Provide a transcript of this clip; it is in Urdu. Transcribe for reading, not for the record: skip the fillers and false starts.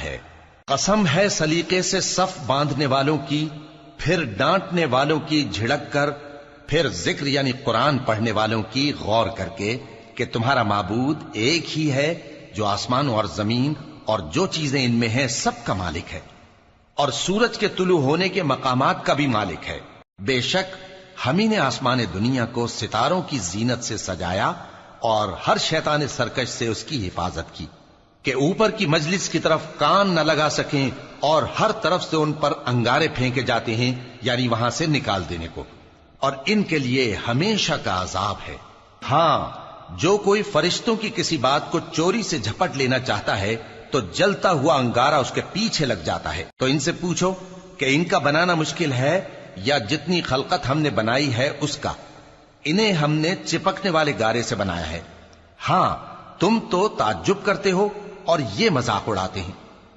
ہے۔ قسم ہے سلیقے سے صف باندھنے والوں کی، پھر ڈانٹنے والوں کی جھڑک کر، پھر ذکر یعنی قرآن پڑھنے والوں کی غور کر کے کہ تمہارا معبود ایک ہی ہے جو آسمان اور زمین اور جو چیزیں ان میں ہیں سب کا مالک ہے، اور سورج کے طلوع ہونے کے مقامات کا بھی مالک ہے۔ بے شک ہم ہی نے آسمان دنیا کو ستاروں کی زینت سے سجایا اور ہر شیطان سرکش سے اس کی حفاظت کی کہ اوپر کی مجلس کی طرف کان نہ لگا سکیں، اور ہر طرف سے ان پر انگارے پھینکے جاتے ہیں یعنی وہاں سے نکال دینے کو، اور ان کے لیے ہمیشہ کا عذاب ہے۔ ہاں، جو کوئی فرشتوں کی کسی بات کو چوری سے جھپٹ لینا چاہتا ہے تو جلتا ہوا انگارہ اس کے پیچھے لگ جاتا ہے۔ تو ان سے پوچھو کہ ان کا بنانا مشکل ہے یا جتنی خلقت ہم نے بنائی ہے اس کا؟ انہیں ہم نے چپکنے والے گارے سے بنایا ہے۔ ہاں، تم تو تعجب کرتے ہو اور یہ مذاق اڑاتے ہیں۔